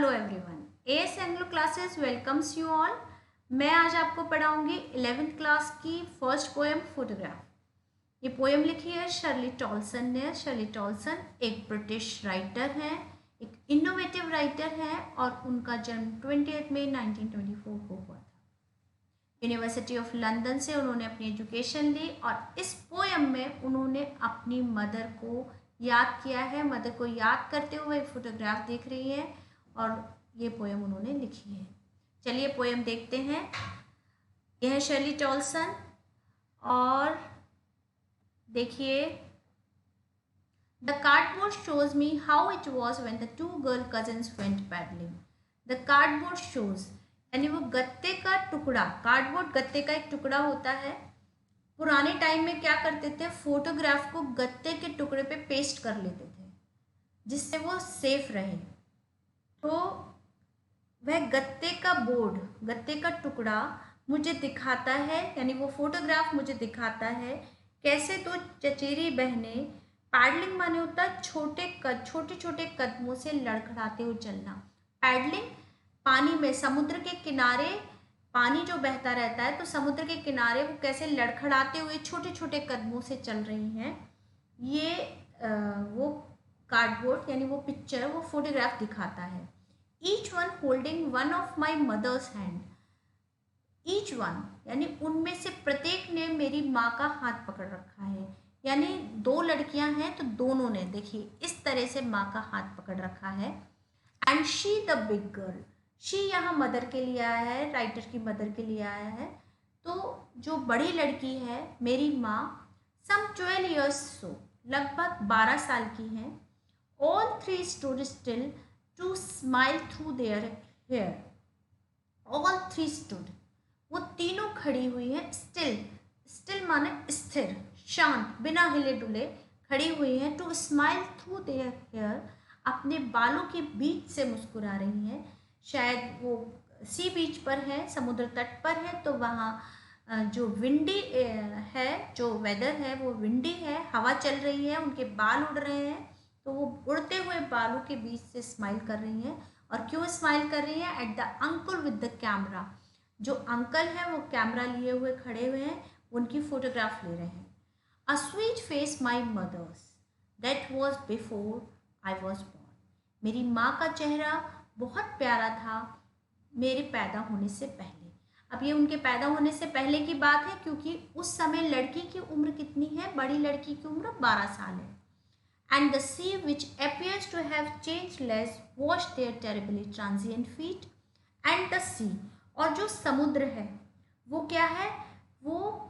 Hello everyone, as Anglo classes welcomes you all. मैं आज आपको पढ़ाऊंगी 11th क्लास की फर्स्ट पोएम फोटोग्राफ। ये पोएम लिखी है शर्ली टॉलसन ने। शर्ली टॉलसन एक ब्रिटिश राइटर हैं, एक इनोवेटिव राइटर हैं और उनका जन्म 20 मई 1924 को हुआ था। यूनिवर्सिटी ऑफ लंदन से उन्होंने अपनी एजुकेशन ली और इस पोएम में उन्होंने अपनी मदर को याद किया है। मदर को याद करते हुए एक फोटोग्राफ देख रही है और ये पोएम उन्होंने लिखी है। चलिए पोएम देखते हैं। यह है शर्ली टॉलसन और देखिए, the cardboard shows me how it was when the two girl cousins went paddling. The cardboard shows यानी वो गत्ते का टुकड़ा, कार्डबोर्ड गत्ते का एक टुकड़ा होता है। पुराने टाइम में क्या करते थे, फोटोग्राफ को गत्ते के टुकड़े पे पेस्ट कर लेते थे जिससे वो सेफ रहे। तो वह गत्ते का बोर्ड, गत्ते का टुकड़ा मुझे दिखाता है, यानी वो फोटोग्राफ मुझे दिखाता है कैसे दो चचेरी बहनें, पैडलिंग माने होता है छोटे छोटे कदमों से लड़खड़ाते हुए चलना। पैडलिंग पानी में, समुद्र के किनारे पानी जो बहता रहता है तो समुद्र के किनारे वो कैसे लड़खड़ाते हुए छोटे छोटे कदमों से चल रही हैं। ये वो कार्डबोर्ड यानी वो पिक्चर, वो फोटोग्राफ दिखाता है। Each one holding one of my mother's hand. Each one यानी उनमें से प्रत्येक ने मेरी माँ का हाथ पकड़ रखा है। यानी दो लड़कियां हैं तो दोनों ने, देखिए इस तरह से माँ का हाथ पकड़ रखा है। And she the big girl, she यहाँ मदर के लिए आया है, राइटर की मदर के लिए आया है। तो जो बड़ी लड़की है मेरी माँ, सम 12 years सो, लगभग 12 साल की हैं। All three stood still to smile through their hair. All three stood, वो तीनों खड़ी हुई हैं। स्टिल, स्टिल माने स्थिर, शांत, बिना हिले डुले खड़ी हुई हैं। To smile through their hair, अपने बालों के बीच से मुस्कुरा रही हैं। शायद वो सी बीच पर है, समुद्र तट पर है, तो वहाँ जो विंडी है, जो वेदर है वो विंडी है, हवा चल रही है, उनके बाल उड़ रहे हैं, तो वो उड़ते हुए बालों के बीच से स्माइल कर रही हैं। और क्यों स्माइल कर रही हैं? At the uncle with the camera, जो अंकल हैं वो कैमरा लिए हुए खड़े हुए हैं, उनकी फोटोग्राफ ले रहे हैं। A sweet face my mother's that was before I was born. मेरी माँ का चेहरा बहुत प्यारा था मेरे पैदा होने से पहले। अब ये उनके पैदा होने से पहले की बात है, क्योंकि उस समय लड़की की उम्र कितनी है? बड़ी लड़की की उम्र 12 साल है। And the sea, which appears to have changed less, washed their terribly transient feet. And the sea, और जो समुद्र है वो क्या है? वो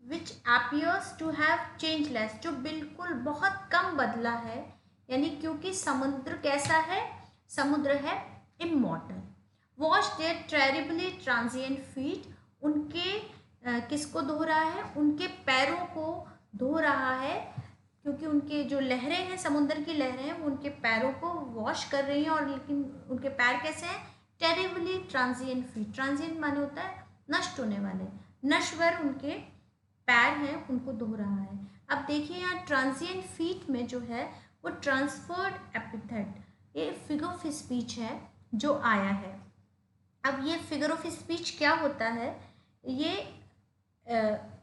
which appears to have changed less, जो बिल्कुल बहुत कम बदला है। यानी क्योंकि समुद्र कैसा है? समुद्र है immortal. Wash their terribly transient feet, उनके किसको धो रहा है? उनके पैरों को धो रहा है, क्योंकि उनके जो लहरें हैं, समुद्र की लहरें हैं, वो उनके पैरों को वॉश कर रही हैं। और लेकिन उनके पैर कैसे हैं? टेरिबली ट्रांजिएंट फीट, ट्रांजिएंट माने होता है नष्ट होने वाले, नश्वर उनके पैर हैं, उनको धो रहा है। अब देखिए यहाँ ट्रांजिएंट फीट में जो है वो ट्रांसफर्ड एपिथेट, ये फिगर ऑफ स्पीच है जो आया है। अब ये फिगर ऑफ स्पीच क्या होता है? ये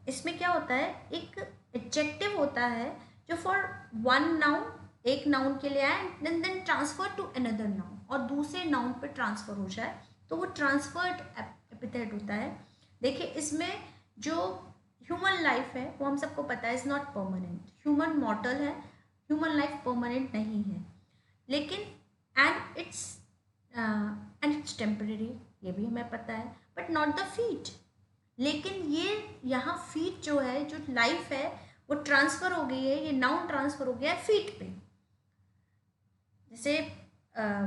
इसमें क्या होता है? एक एडजेक्टिव होता है जो फॉर वन नाउन, एक नाउन के लिए आए, then transfer to another noun, और दूसरे नाउन पे ट्रांसफर हो जाए तो वो ट्रांसफर्ड एपिथेट होता है। देखिए इसमें जो ह्यूमन लाइफ है वो हम सबको पता है इज नॉट परमानेंट, ह्यूमन मॉर्टल है, ह्यूमन लाइफ परमानेंट नहीं है। लेकिन एंड इट्स टेम्परेरी, ये भी हमें पता है, बट नॉट द फीट। लेकिन ये यहाँ फीट जो है, जो लाइफ है, वो ट्रांसफर हो गई है, ये नाउन ट्रांसफर हो गया है फीट पे। जैसे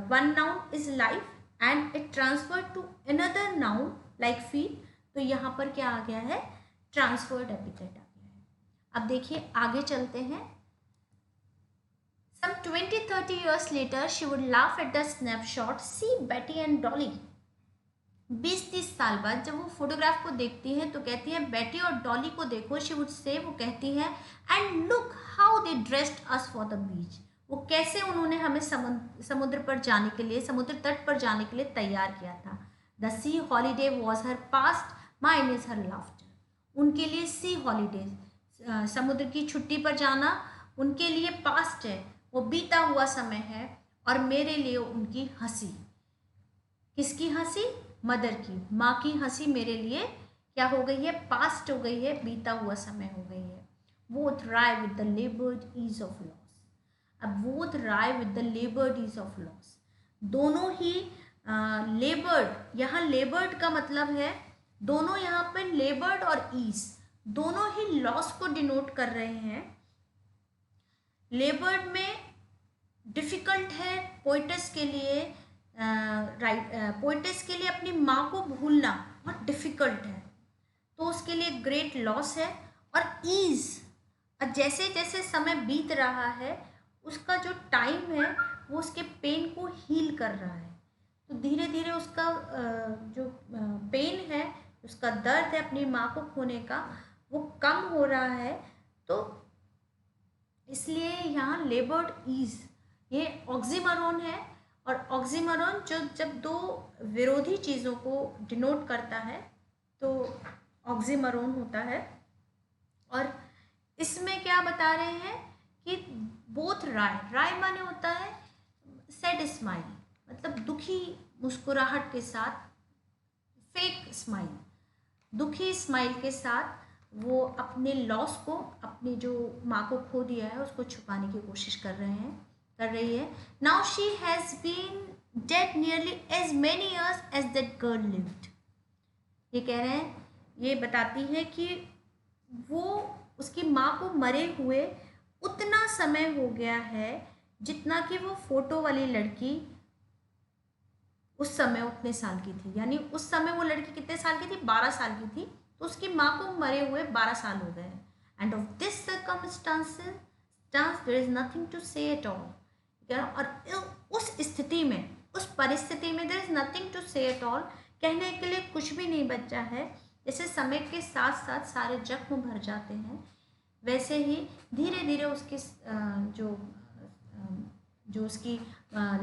one noun is life and it transfer to another noun like feet, तो यहाँ पर क्या आ गया है? ट्रांसफर्ड एपिथेट आ गया है। अब देखिए आगे चलते हैं। Some 20-30 years later, she would laugh at the snapshot, see Betty and Dolly. 20-30 साल बाद जब वो फोटोग्राफ को देखती हैं तो कहती हैं बेटी और डॉली को देखो। शी वुड से, वो कहती हैं, and look how they dressed us for the beach. वो कैसे उन्होंने हमें समुद्र पर जाने के लिए, समुद्र तट पर जाने के लिए तैयार किया था। The C holiday was her past, mine is her laughter. उनके लिए सी हॉलीडे, समुद्र की छुट्टी पर जाना उनके लिए पास्ट है, वो बीता हुआ समय है, और मेरे लिए उनकी हंसी। किसकी हंसी? मदर की, माँ की हंसी मेरे लिए क्या हो गई है? पास्ट हो गई है, बीता हुआ समय हो गई है। Both rye with the labored is of laws. अब both rye with the labored is of laws, दोनों ही लेबर्ड, यहाँ लेबर्ड का मतलब है दोनों, यहाँ पर लेबर्ड और ईज दोनों ही लॉस को डिनोट कर रहे हैं। लेबर्ड में डिफिकल्ट है पोइटस के लिए, पोइटस के लिए अपनी माँ को भूलना बहुत डिफिकल्ट है, तो उसके लिए ग्रेट लॉस है। और ईज, जैसे जैसे समय बीत रहा है उसका जो टाइम है वो उसके पेन को हील कर रहा है, तो धीरे धीरे उसका जो पेन है, उसका दर्द है अपनी माँ को खोने का, वो कम हो रहा है। तो इसलिए यहाँ लेबर्ड ईज ये ऑक्सीमरोन है, और ऑक्सीमरोन जो जब दो विरोधी चीज़ों को डिनोट करता है तो ऑक्सीमरोन होता है। और इसमें क्या बता रहे हैं कि बोथ राय, राय माने होता है सैड स्माइल, मतलब दुखी मुस्कुराहट के साथ, फेक स्माइल, दुखी स्माइल के साथ वो अपने लॉस को, अपनी जो माँ को खो दिया है उसको छुपाने की कोशिश कर रही है। Now she has been dead nearly as many years as that girl lived. ये कह रहे हैं, ये बताती है कि वो उसकी माँ को मरे हुए उतना समय हो गया है जितना कि वो फोटो वाली लड़की उस समय उतने साल की थी। यानी उस समय वो लड़की कितने साल की थी? 12 साल की थी, तो उसकी माँ को मरे हुए 12 साल हो गए। And of this circumstances there is nothing to say at all. और उस स्थिति में, उस परिस्थिति में there is nothing to say at all, कहने के लिए कुछ भी नहीं बचा है। जैसे समय के साथ साथ सारे जख्म भर जाते हैं, वैसे ही धीरे धीरे उसकी जो उसकी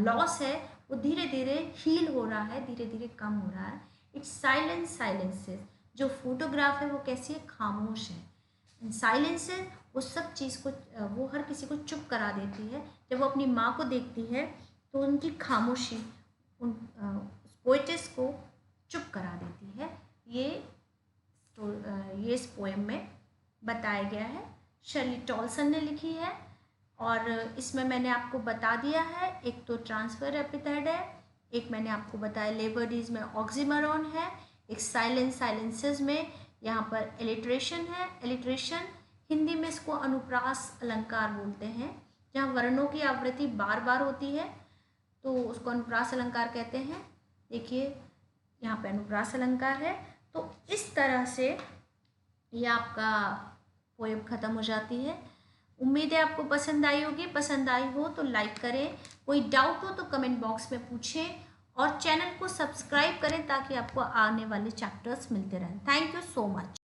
लॉस है वो धीरे धीरे हील हो रहा है, धीरे धीरे कम हो रहा है। इट्स साइलेंसेस, जो फोटोग्राफ है वो कैसी है? खामोश है। साइलेंसेस वो सब चीज़ को, वो हर किसी को चुप करा देती है। जब वो अपनी माँ को देखती है तो उनकी खामोशी उन पोएटिस को चुप करा देती है। ये इस पोएम में बताया गया है, शर्ली टॉल्सन ने लिखी है। और इसमें मैंने आपको बता दिया है, एक तो ट्रांसफर एपिथेट है, एक मैंने आपको बताया लेबर्डीज में ऑक्सीमरोन है, एक साइलेंसेस में यहाँ पर एलिट्रेशन है। एलिट्रेशन हिंदी में इसको अनुप्रास अलंकार बोलते हैं, जहाँ वर्णों की आवृत्ति बार बार होती है तो उसको अनुप्रास अलंकार कहते हैं। देखिए यहाँ पे अनुप्रास अलंकार है। तो इस तरह से ये आपका पोएम ख़त्म हो जाती है। उम्मीद है आपको पसंद आई होगी। पसंद आई हो तो लाइक करें, कोई डाउट हो तो कमेंट बॉक्स में पूछें, और चैनल को सब्सक्राइब करें ताकि आपको आने वाले चैप्टर्स मिलते रहें। Thank you so much.